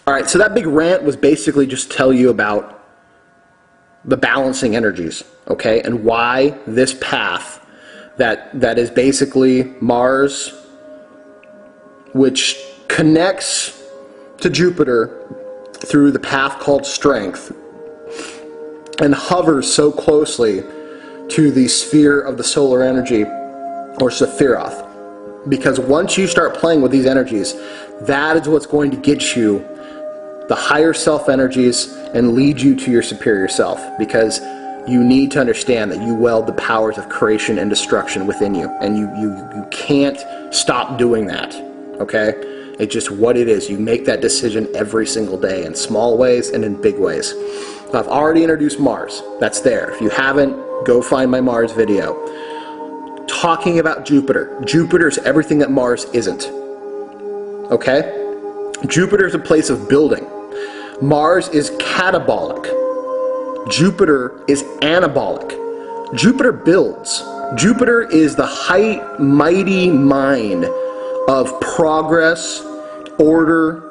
All right, so that big rant was basically just to tell you about the balancing energies, okay, and why this path that is basically Mars, which connects to Jupiter through the path called strength, and hovers so closely to the sphere of the solar energy, or Sephiroth. Because once you start playing with these energies, that is what's going to get you the higher self energies and lead you to your superior self. Because you need to understand that you weld the powers of creation and destruction within you. And you can't stop doing that. Okay? It's just what it is. You make that decision every single day in small ways and in big ways. I've already introduced Mars. That's there. If you haven't, go find my Mars video. Talking about Jupiter. Jupiter is everything that Mars isn't. Okay? Jupiter is a place of building. Mars is catabolic. Jupiter is anabolic. Jupiter builds. Jupiter is the mighty mind of progress, order,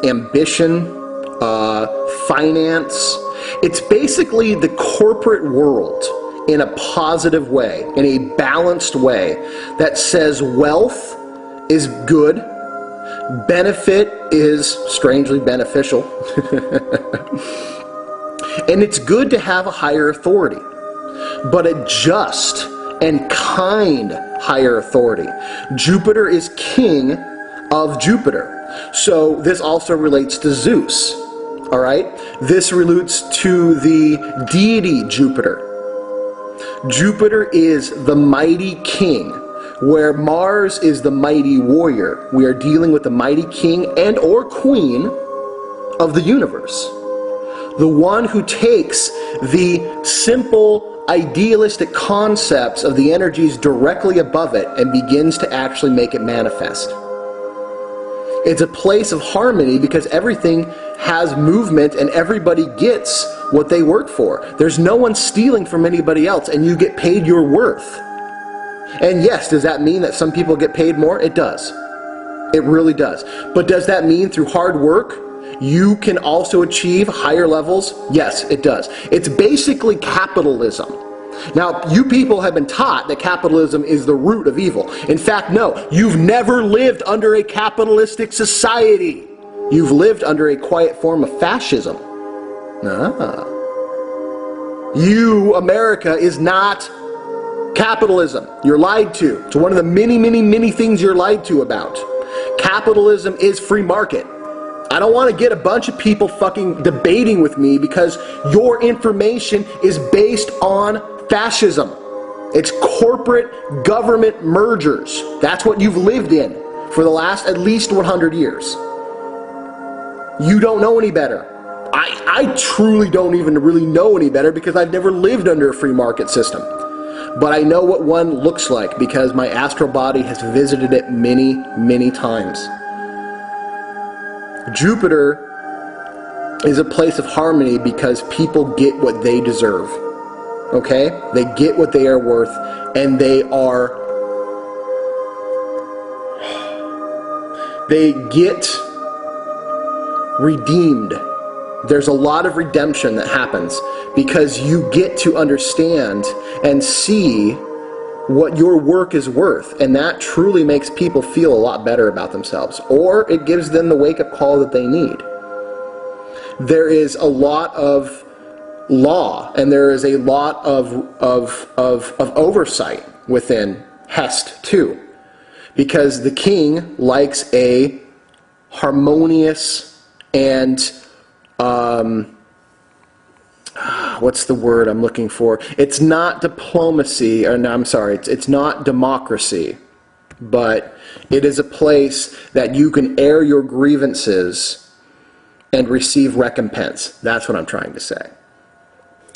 ambition, finance. It's basically the corporate world in a positive way, in a balanced way, that says wealth is good, benefit is strangely beneficial, and it's good to have a higher authority, but a just and kind higher authority. Jupiter is king of Jupiter. So this also relates to Zeus. Alright? This relates to the deity Jupiter. Jupiter is the mighty king, where Mars is the mighty warrior. We are dealing with the mighty king and or queen of the universe. The one who takes the simple idealistic concepts of the energies directly above it and begins to actually make it manifest. It's a place of harmony because everything has movement and everybody gets what they work for. There's no one stealing from anybody else, and you get paid your worth. And yes, does that mean that some people get paid more? It does. It really does. But does that mean through hard work you can also achieve higher levels? Yes, it does. It's basically capitalism. Now, you people have been taught that capitalism is the root of evil. In fact, no, you've never lived under a capitalistic society. You've lived under a quiet form of fascism. You, America, is not capitalism. You're lied to. It's one of the many things you're lied to about. Capitalism is free market. I don't want to get a bunch of people fucking debating with me because your information is based on fascism. It's corporate government mergers. That's what you've lived in for the last at least 100 years. You don't know any better. I truly don't even really know any better because I've never lived under a free market system. But I know what one looks like because my astral body has visited it many times. Jupiter is a place of harmony because people get what they deserve. Okay? They get what they are worth, and they get redeemed. There's a lot of redemption that happens because you get to understand and see what your work is worth, and that truly makes people feel a lot better about themselves, or it gives them the wake-up call that they need. There is a lot of law, and there is a lot of oversight within Hest too, because the king likes a harmonious and what's the word I'm looking for? It's not diplomacy, or no, I'm sorry, it's not democracy, but it is a place that you can air your grievances and receive recompense. That's what I'm trying to say.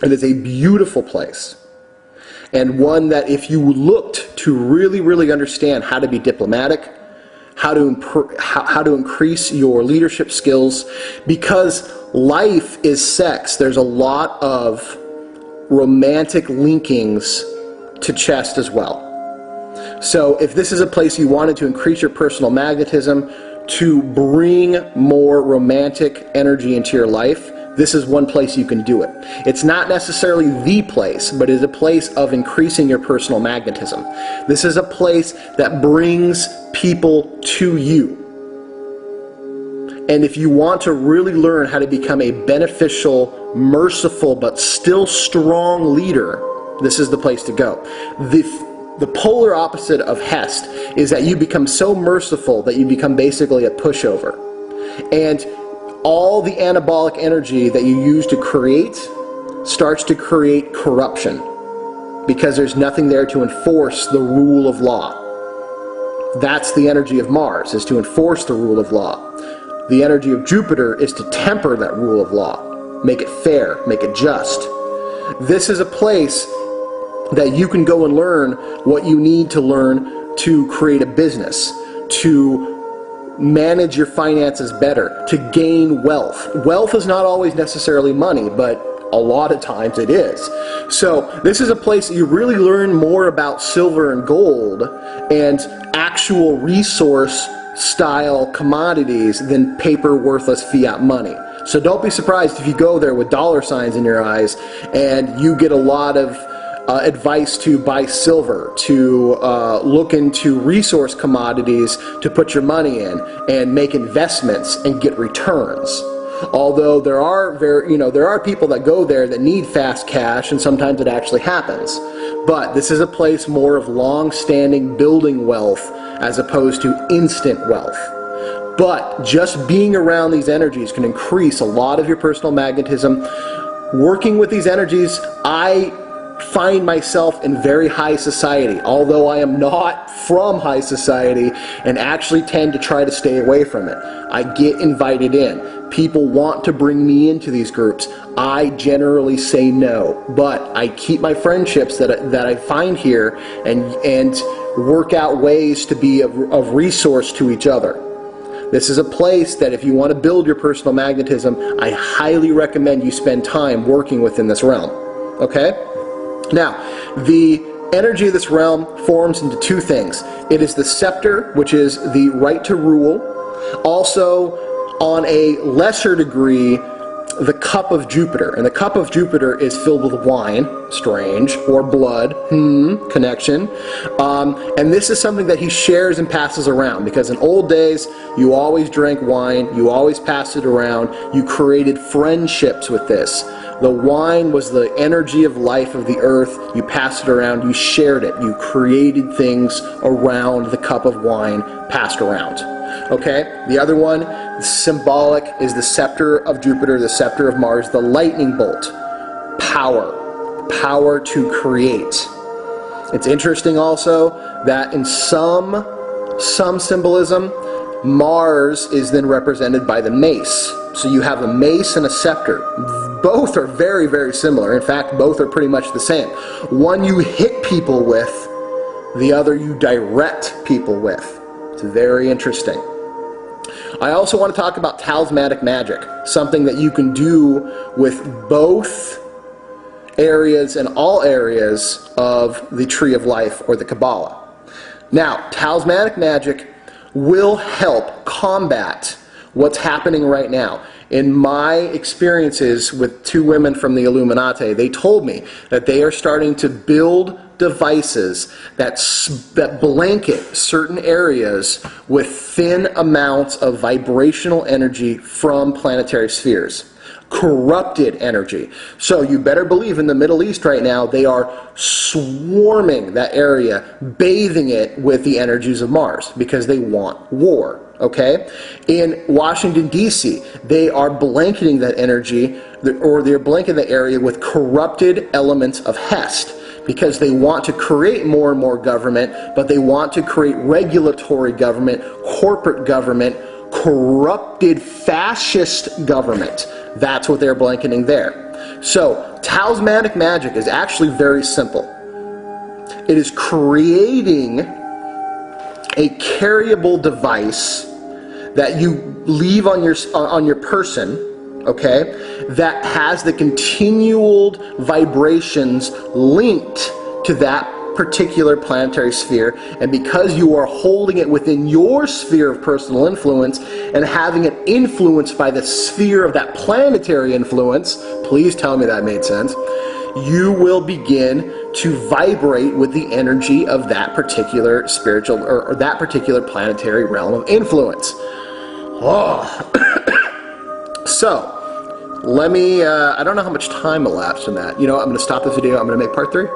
It is a beautiful place, and one that if you looked to really understand how to be diplomatic, how to increase your leadership skills, because life is sex. There's a lot of romantic linkings to chest as well. So if this is a place you wanted to increase your personal magnetism, to bring more romantic energy into your life, this is one place you can do it. It's not necessarily the place, but it is a place of increasing your personal magnetism. This is a place that brings people to you. And if you want to really learn how to become a beneficial, merciful, but still strong leader, this is the place to go. The polar opposite of Hest is that you become so merciful that you become basically a pushover. And all the anabolic energy that you use to create starts to create corruption, because there's nothing there to enforce the rule of law. That's the energy of Mars, is to enforce the rule of law. The energy of Jupiter is to temper that rule of law, make it fair, make it just. This is a place that you can go and learn what you need to learn to create a business, to manage your finances better, to gain wealth. Wealth is not always necessarily money, but a lot of times it is. So this is a place that you really learn more about silver and gold and actual resource style commodities than paper worthless fiat money. So don't be surprised if you go there with dollar signs in your eyes and you get a lot of advice to buy silver, to look into resource commodities to put your money in and make investments and get returns. Although there are people that go there that need fast cash, and sometimes it actually happens. But this is a place more of long-standing building wealth as opposed to instant wealth. But just being around these energies can increase a lot of your personal magnetism. Working with these energies, I find myself in very high society, although I am not from high society and actually tend to try to stay away from it. I get invited in. People want to bring me into these groups. I generally say no, but I keep my friendships that I find here and work out ways to be of resource to each other. This is a place that if you want to build your personal magnetism, I highly recommend you spend time working within this realm. Okay? Now, the energy of this realm forms into two things. It is the scepter, which is the right to rule. Also, on a lesser degree, the cup of Jupiter. And the cup of Jupiter is filled with wine, strange, or blood, connection. And this is something that he shares and passes around, because in old days, you always drank wine, you always passed it around, you created friendships with this. The wine was the energy of life of the earth. You passed it around, you shared it, you created things around the cup of wine passed around. Okay, the other one, symbolic, is the scepter of Jupiter, the scepter of Mars, the lightning bolt. Power to create. It's interesting also that in some symbolism, Mars is then represented by the mace. So you have a mace and a scepter. Both are very, very similar. In fact, both are pretty much the same. One you hit people with, the other you direct people with. It's very interesting. I also want to talk about talismanic magic, something that you can do with both areas and all areas of the Tree of Life or the Kabbalah. Now, talismanic magic will help combat what's happening right now. In my experiences with two women from the Illuminati, they told me that they are starting to build devices that blanket certain areas with thin amounts of vibrational energy from planetary spheres. Corrupted energy. So you better believe in the Middle East right now, they are swarming that area, bathing it with the energies of Mars, because they want war. Okay? In Washington, D.C., they are blanketing that energy, or they're blanketing the area with corrupted elements of Hest, because they want to create more and more government, but they want to create regulatory government, corporate government, corrupted fascist government. That's what they're blanketing there. So, talismanic magic is actually very simple. It is creating a carryable device that you leave on your person, okay, that has the continual vibrations linked to that particular planetary sphere, and because you are holding it within your sphere of personal influence and having it influenced by the sphere of that planetary influence, please tell me that made sense, you will begin to vibrate with the energy of that particular spiritual or that particular planetary realm of influence. Oh. So, let me, I don't know how much time elapsed in that. You know, I'm going to stop this video. I'm going to make part 3.